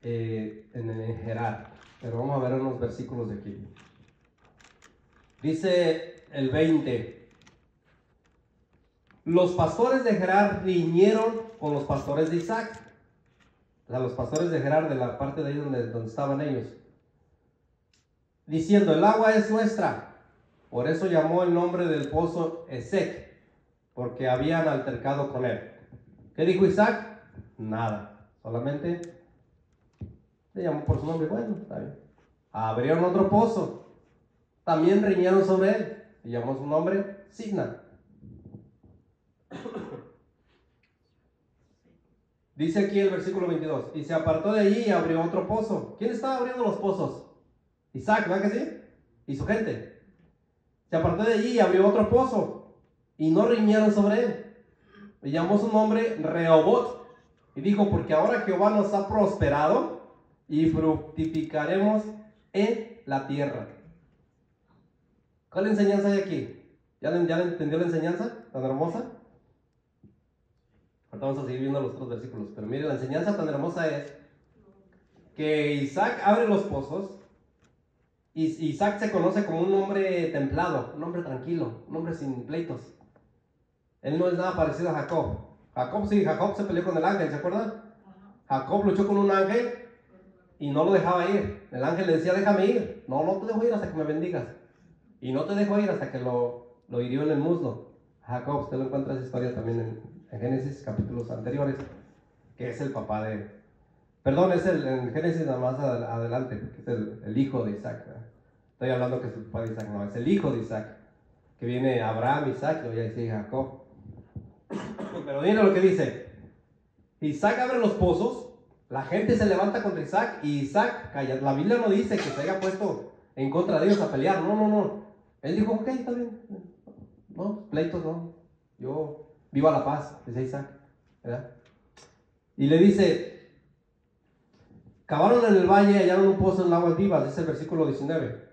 S1: en Gerar. Pero vamos a ver unos versículos de aquí. Dice el 20. Los pastores de Gerar riñeron con los pastores de Isaac. O sea, los pastores de Gerar, de la parte de ahí donde estaban ellos. Diciendo, el agua es nuestra. Por eso llamó el nombre del pozo Esek, porque habían altercado con él. ¿Qué dijo Isaac? Nada. Solamente le llamó por su nombre. Bueno, está bien. Abrieron otro pozo. También riñeron sobre él. Y llamó su nombre Sitna. Dice aquí el versículo 22. Y se apartó de allí y abrió otro pozo. ¿Quién estaba abriendo los pozos? Isaac, ¿verdad que sí? Y su gente. Se apartó de allí y abrió otro pozo. Y no riñeron sobre él. Y llamó su nombre Rehobot. Y dijo, porque ahora Jehová nos ha prosperado y fructificaremos en la tierra. ¿Cuál enseñanza hay aquí? ¿Ya le entendió la enseñanza tan hermosa? Ahorita vamos a seguir viendo los otros versículos. Pero mire, la enseñanza tan hermosa es que Isaac abre los pozos. Y Isaac se conoce como un hombre templado, un hombre tranquilo, un hombre sin pleitos. Él no es nada parecido a Jacob. Jacob se peleó con el ángel, ¿se acuerdan? Jacob luchó con un ángel y no lo dejaba ir. El ángel le decía, déjame ir. No te dejo ir hasta que me bendigas. Y no te dejo ir hasta que lo hirió en el muslo. Jacob, usted lo encuentra esa historia también en Génesis, capítulos anteriores, que es el papá de... Perdón, es en Génesis nada más adelante, que es el hijo de Isaac, ¿verdad? Estoy hablando que es el papá de Isaac, no, es el hijo de Isaac, que viene Abraham, Isaac, y voy a decir Jacob. Pero mira lo que dice. Isaac abre los pozos, la gente se levanta contra Isaac, y Isaac calla. La Biblia no dice que se haya puesto en contra de ellos a pelear, no. Él dijo, ok, está bien. No, pleitos no. Yo viva la paz, dice Isaac, ¿verdad? Y le dice, cavaron en el valle y hallaron un pozo en aguas vivas, dice el versículo 19.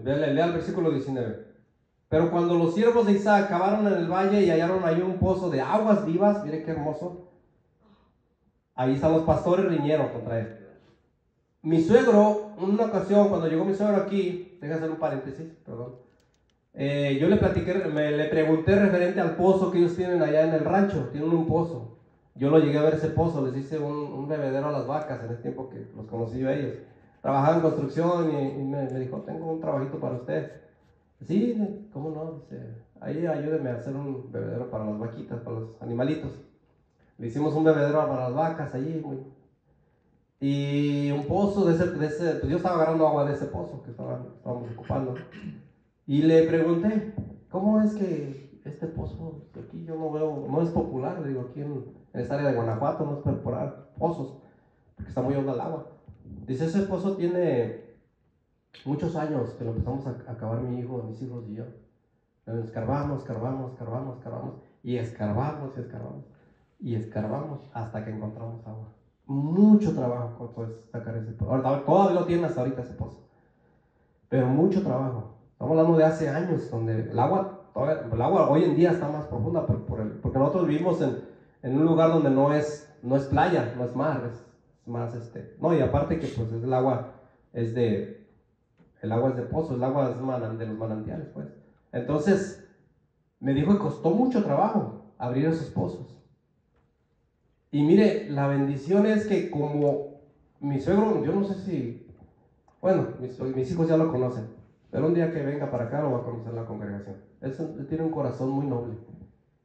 S1: Lea el versículo 19. Pero cuando los siervos de Isaac cavaron en el valle y hallaron ahí un pozo de aguas vivas, mire qué hermoso. Ahí están los pastores riñeron contra él. Mi suegro, en una ocasión, cuando llegó mi suegro aquí, déjame hacer un paréntesis, perdón. yo le pregunté referente al pozo que ellos tienen allá en el rancho. Tienen un pozo. Yo lo llegué a ver ese pozo, les hice un bebedero a las vacas en el tiempo que los conocí yo a ellos. Trabajaba en construcción y me dijo, tengo un trabajito para usted. Sí, ¿cómo no? Dice, ahí ayúdeme a hacer un bebedero para las vaquitas, para los animalitos. Le hicimos un bebedero para las vacas allí, y un pozo de ese, pues yo estaba agarrando agua de ese pozo que estábamos ocupando. Y le pregunté, ¿cómo es que este pozo aquí yo no veo, no es popular? Le digo, aquí en esta área de Guanajuato no es popular pozos, porque está muy honda el agua. Dice, ese pozo tiene muchos años que lo empezamos a cavar mi hijo, mis hijos y yo. Escarbamos, y escarbamos hasta que encontramos agua. Mucho trabajo pues sacar ese pozo. Todavía lo tiene hasta ahorita ese pozo, pero mucho trabajo. Estamos hablando de hace años, donde el agua hoy en día está más profunda porque nosotros vivimos en un lugar donde no es playa, no es mar, es más no, y aparte que pues el agua es de pozo, el agua es de los manantiales, pues. Entonces me dijo que costó mucho trabajo abrir esos pozos. Y mire, la bendición es que como mi suegro, yo no sé si, bueno, mis hijos ya lo conocen, pero un día que venga para acá lo va a conocer la congregación. Él tiene un corazón muy noble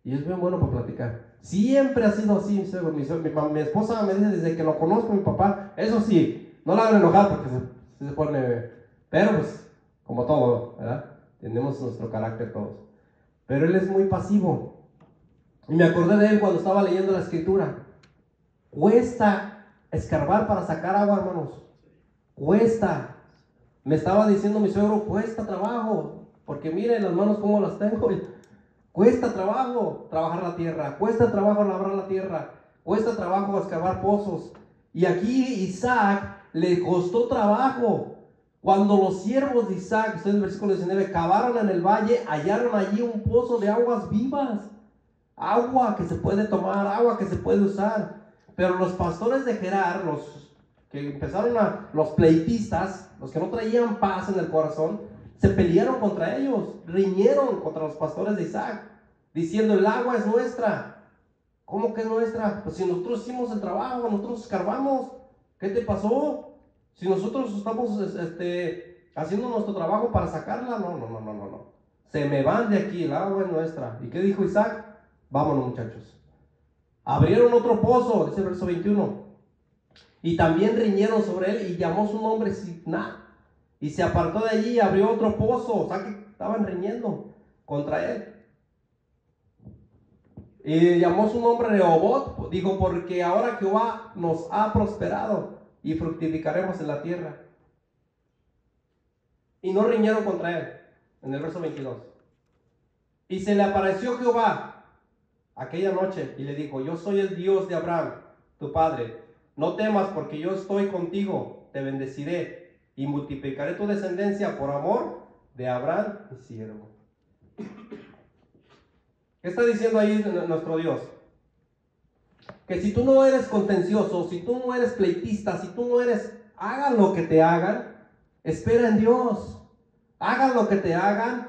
S1: y es bien bueno para platicar. Siempre ha sido así mi suegro. Mi esposa me dice desde que lo conozco, mi papá, eso sí, no la hagan enojar porque se pone, pero pues como todo, ¿verdad? Tenemos nuestro carácter todos. Pero él es muy pasivo. Y me acordé de él cuando estaba leyendo la escritura. Cuesta escarbar para sacar agua, hermanos. Cuesta. Me estaba diciendo mi suegro, cuesta trabajo. Porque miren las manos cómo las tengo. Cuesta trabajo trabajar la tierra. Cuesta trabajo labrar la tierra. Cuesta trabajo escarbar pozos. Y aquí Isaac le costó trabajo. Cuando los siervos de Isaac, estoy en el versículo 19, cavaron en el valle, hallaron allí un pozo de aguas vivas. Agua que se puede tomar, agua que se puede usar. Pero los pastores de Gerar, los que empezaron los pleitistas, los que no traían paz en el corazón, se pelearon contra ellos, riñeron contra los pastores de Isaac, diciendo, el agua es nuestra. ¿Cómo que es nuestra? Pues si nosotros hicimos el trabajo, nosotros escarbamos, ¿qué te pasó? Si nosotros estamos haciendo nuestro trabajo para sacarla, no. Se me van de aquí, el agua es nuestra. ¿Y qué dijo Isaac? Vámonos, muchachos. Abrieron otro pozo, dice el verso 21. Y también riñeron sobre él y llamó su nombre Sitna. Y se apartó de allí y abrió otro pozo. O sea que estaban riñendo contra él. Y llamó su nombre Rehobot. Dijo, porque ahora Jehová nos ha prosperado y fructificaremos en la tierra. Y no riñeron contra él. En el verso 22. Y se le apareció Jehová aquella noche y le dijo, yo soy el Dios de Abraham, tu padre. No temas porque yo estoy contigo, te bendeciré y multiplicaré tu descendencia por amor de Abraham, mi siervo. ¿Qué está diciendo ahí nuestro Dios? Que si tú no eres contencioso, si tú no eres pleitista, si tú no eres, hagan lo que te hagan, espera en Dios. Hagan lo que te hagan,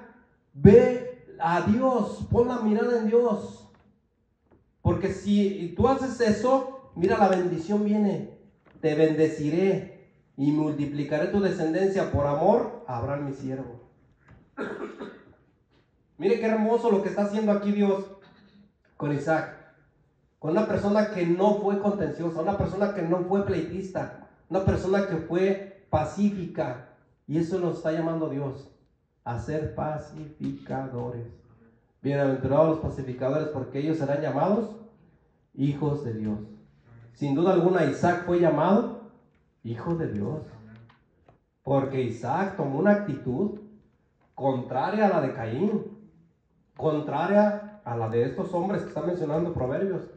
S1: ve a Dios, pon la mirada en Dios. Porque si tú haces eso, mira, la bendición viene. Te bendeciré y multiplicaré tu descendencia por amor a Abraham, mi siervo. Mire qué hermoso lo que está haciendo aquí Dios con Isaac. Con una persona que no fue contenciosa, una persona que no fue pleitista, una persona que fue pacífica. Y eso nos está llamando Dios, a ser pacificadores. Bienaventurados los pacificadores, porque ellos serán llamados hijos de Dios. Sin duda alguna Isaac fue llamado hijo de Dios, porque Isaac tomó una actitud contraria a la de Caín, contraria a la de estos hombres que están mencionando Proverbios,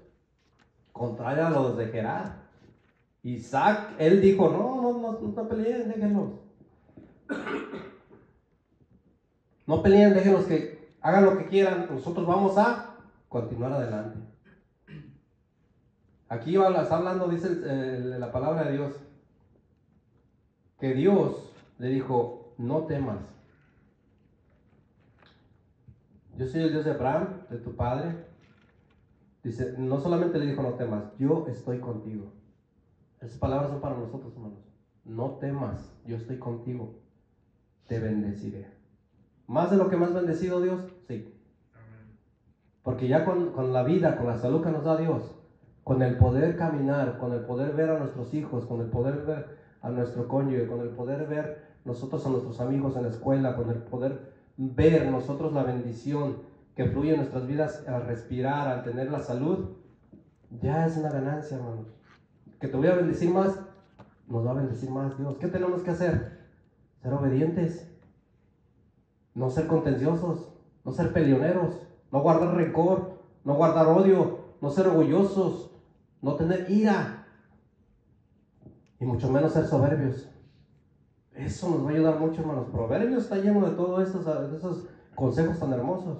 S1: contraria a los de Gerar. Isaac, él dijo, no peleen, déjenlos. No peleen, déjenlos que hagan lo que quieran, nosotros vamos a continuar adelante. Aquí está hablando, dice la palabra de Dios, que Dios le dijo, no temas. yo soy el Dios de Abraham, de tu padre. Dice, no solamente le dijo no temas, yo estoy contigo. Esas palabras son para nosotros, hermanos. No temas, yo estoy contigo, te bendeciré. ¿Más de lo que me has bendecido, Dios? Sí. Porque ya con la vida, con la salud que nos da Dios, con el poder caminar, con el poder ver a nuestros hijos, con el poder ver a nuestro cónyuge, con el poder ver nosotros a nuestros amigos en la escuela, con el poder ver nosotros la bendición que fluye en nuestras vidas al respirar, al tener la salud, ya es una ganancia, hermanos. Que te voy a bendecir más, nos va a bendecir más Dios. ¿Qué tenemos que hacer? Ser obedientes, no ser contenciosos, no ser peleoneros, no guardar rencor, no guardar odio, no ser orgullosos, no tener ira y mucho menos ser soberbios. Eso nos va a ayudar mucho, hermanos. Proverbios está lleno de todos esos consejos tan hermosos.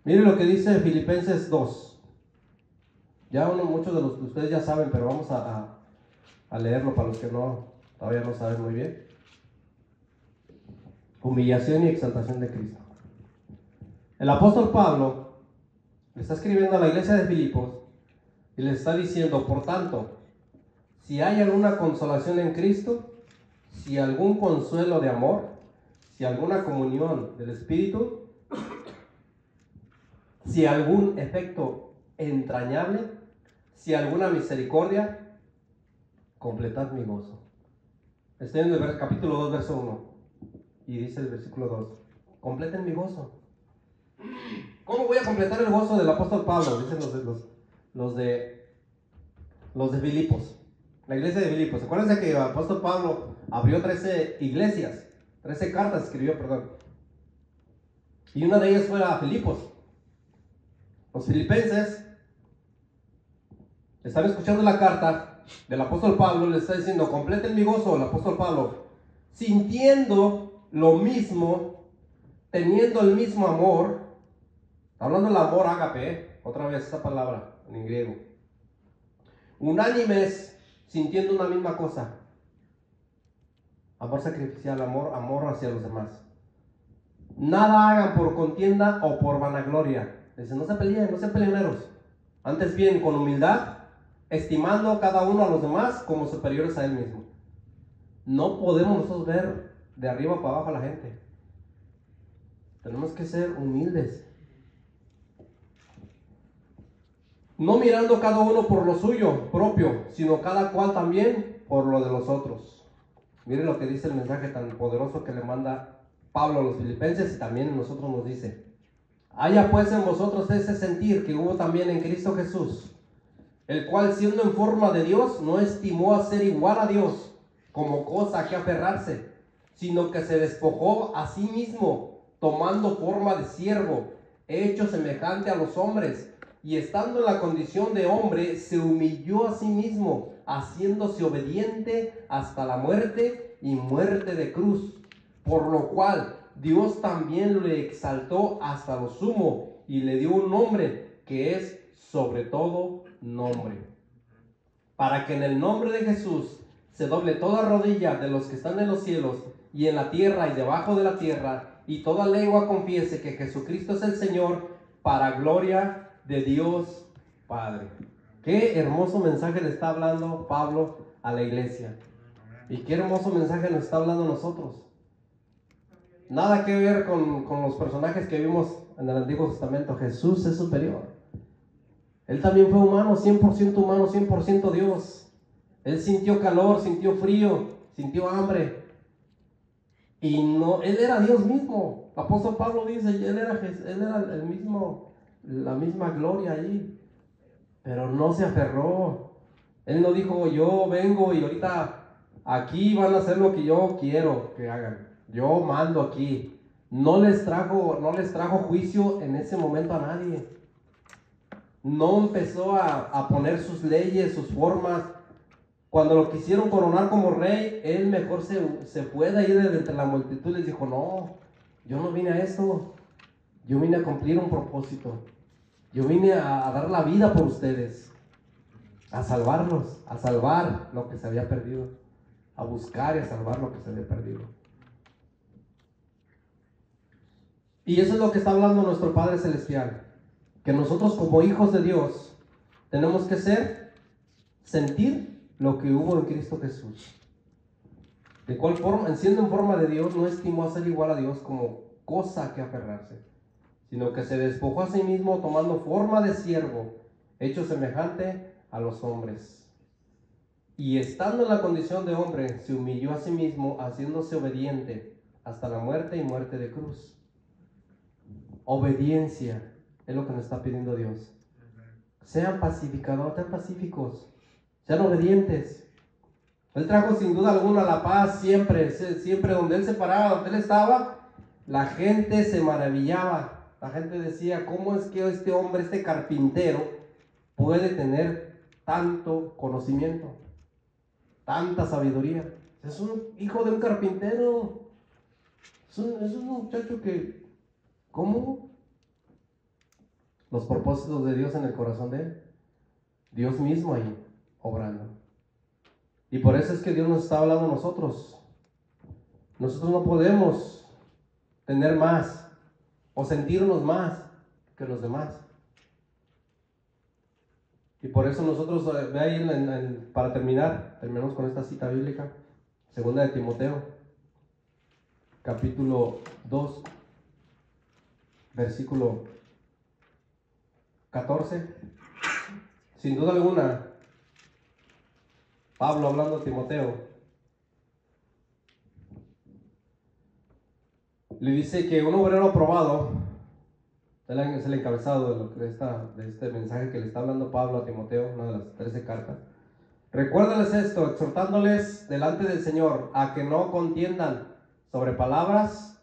S1: Miren lo que dice Filipenses 2. Ya muchos de ustedes ya saben, pero vamos a leerlo para los que todavía no saben muy bien. Humillación y exaltación de Cristo. El apóstol Pablo le está escribiendo a la iglesia de Filipos y le está diciendo, por tanto, si hay alguna consolación en Cristo, si algún consuelo de amor, si alguna comunión del Espíritu, si algún efecto entrañable, si alguna misericordia, completad mi gozo. Estoy en el capítulo 2, verso 1, y dice el versículo 2, completen mi gozo. ¿Cómo voy a completar el gozo del apóstol Pablo? Dicen los de Filipos, la iglesia de Filipos. Acuérdense que el apóstol Pablo abrió 13 iglesias, 13 cartas escribió, perdón. Y una de ellas fue a Filipos. Los filipenses están escuchando la carta del apóstol Pablo, le está diciendo, completen mi gozo, el apóstol Pablo, sintiendo lo mismo, teniendo el mismo amor, hablando del amor ágape, otra vez esa palabra en griego, unánimes, sintiendo una misma cosa, amor sacrificial, amor hacia los demás. Nada hagan por contienda o por vanagloria. Dice, no se peleen, no sean peleoneros. Antes bien, con humildad, estimando cada uno a los demás como superiores a él mismo. No podemos nosotros ver de arriba para abajo a la gente. Tenemos que ser humildes. No mirando cada uno por lo suyo propio, sino cada cual también por lo de los otros. Miren lo que dice el mensaje tan poderoso que le manda Pablo a los filipenses y también a nosotros nos dice. Haya pues en vosotros ese sentir que hubo también en Cristo Jesús, el cual siendo en forma de Dios no estimó a ser igual a Dios como cosa a que aferrarse, sino que se despojó a sí mismo, tomando forma de siervo, hecho semejante a los hombres, y estando en la condición de hombre, se humilló a sí mismo, haciéndose obediente hasta la muerte y muerte de cruz, por lo cual Dios también le exaltó hasta lo sumo y le dio un nombre que es sobre todo nombre, para que en el nombre de Jesús se doble toda rodilla de los que están en los cielos y en la tierra y debajo de la tierra, y toda lengua confiese que Jesucristo es el Señor, para gloria de Dios Padre. Qué hermoso mensaje le está hablando Pablo a la iglesia, y qué hermoso mensaje nos está hablando a nosotros. Nada que ver con los personajes que vimos en el Antiguo Testamento. Jesús es superior. Él también fue humano, 100% Dios. Él sintió calor, sintió frío, sintió hambre. Y no, Él era Dios mismo. El apóstol Pablo dice, Él era el mismo, la misma gloria ahí. Pero no se aferró. Él no dijo, yo vengo y ahorita aquí van a hacer lo que yo quiero que hagan. Yo mando aquí. No les trajo juicio en ese momento a nadie. No empezó a poner sus leyes, sus formas. Cuando lo quisieron coronar como rey, él mejor se fue de ahí de entre la multitud y les dijo, no, yo no vine a esto. Yo vine a cumplir un propósito. Yo vine a dar la vida por ustedes. A salvarlos, a salvar lo que se había perdido. A buscar y a salvar lo que se había perdido. Y eso es lo que está hablando nuestro Padre Celestial. Que nosotros como hijos de Dios tenemos que sentir lo que hubo en Cristo Jesús. De cual forma, siendo en forma de Dios, no estimó a ser igual a Dios como cosa que aferrarse, sino que se despojó a sí mismo tomando forma de siervo, hecho semejante a los hombres. Y estando en la condición de hombre, se humilló a sí mismo, haciéndose obediente hasta la muerte y muerte de cruz. Obediencia es lo que nos está pidiendo Dios. Sean pacificadores, sean pacíficos, sean obedientes. Él trajo sin duda alguna la paz siempre donde Él se paraba, donde Él estaba, la gente se maravillaba. La gente decía, ¿cómo es que este hombre, este carpintero, puede tener tanto conocimiento, tanta sabiduría? Es un hijo de un carpintero, es un muchacho que, ¿cómo? Los propósitos de Dios en el corazón de Él, Dios mismo ahí, obrando. Y por eso es que Dios nos está hablando a nosotros. Nosotros no podemos tener más o sentirnos más que los demás. Y por eso nosotros, ve ahí para terminamos con esta cita bíblica, 2 de Timoteo, capítulo 2, versículo 14. Sin duda alguna, Pablo hablando a Timoteo, le dice que un obrero aprobado, es el encabezado de este mensaje que le está hablando Pablo a Timoteo, una de las 13 cartas. Recuérdales esto, exhortándoles delante del Señor a que no contiendan sobre palabras,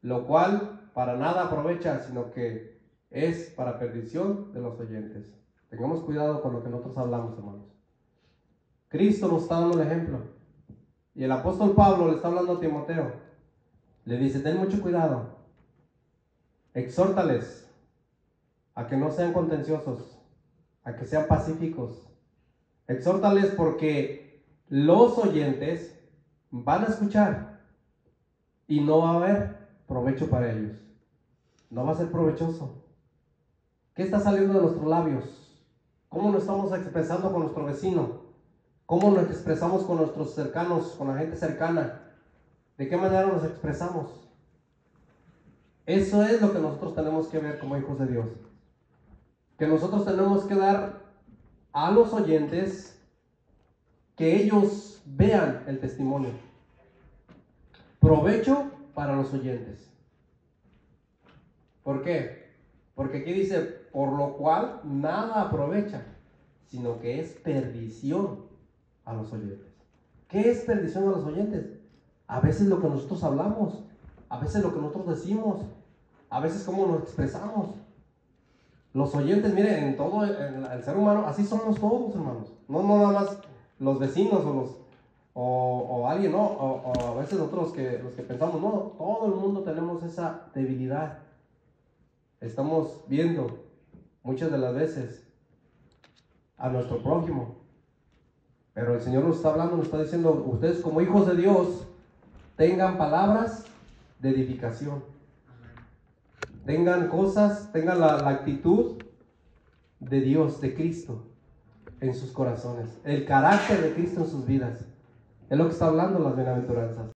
S1: lo cual para nada aprovecha, sino que es para perdición de los oyentes. Tengamos cuidado con lo que nosotros hablamos, hermanos. Cristo nos está dando el ejemplo. Y el apóstol Pablo le está hablando a Timoteo. Le dice, ten mucho cuidado. Exhórtales a que no sean contenciosos, a que sean pacíficos. Exhórtales porque los oyentes van a escuchar y no va a haber provecho para ellos. No va a ser provechoso. ¿Qué está saliendo de nuestros labios? ¿Cómo nos estamos expresando con nuestro vecino? ¿Cómo nos expresamos con nuestros cercanos, con la gente cercana? ¿De qué manera nos expresamos? Eso es lo que nosotros tenemos que ver como hijos de Dios. Que nosotros tenemos que dar a los oyentes que ellos vean el testimonio. Provecho para los oyentes. ¿Por qué? Porque aquí dice, por lo cual nada aprovecha, sino que es perdición a los oyentes. ¿Qué es perdición a los oyentes? A veces lo que nosotros hablamos, a veces lo que nosotros decimos, a veces cómo nos expresamos. Los oyentes, miren, en todo el ser humano, así somos todos, hermanos. No nada más los vecinos o alguien, ¿no? O a veces nosotros los que pensamos, no, todo el mundo tenemos esa debilidad. Estamos viendo muchas de las veces a nuestro prójimo. Pero el Señor nos está hablando, nos está diciendo, ustedes como hijos de Dios, tengan palabras de edificación. Tengan la actitud de Dios, de Cristo en sus corazones. El carácter de Cristo en sus vidas. Es lo que está hablando las bienaventuranzas.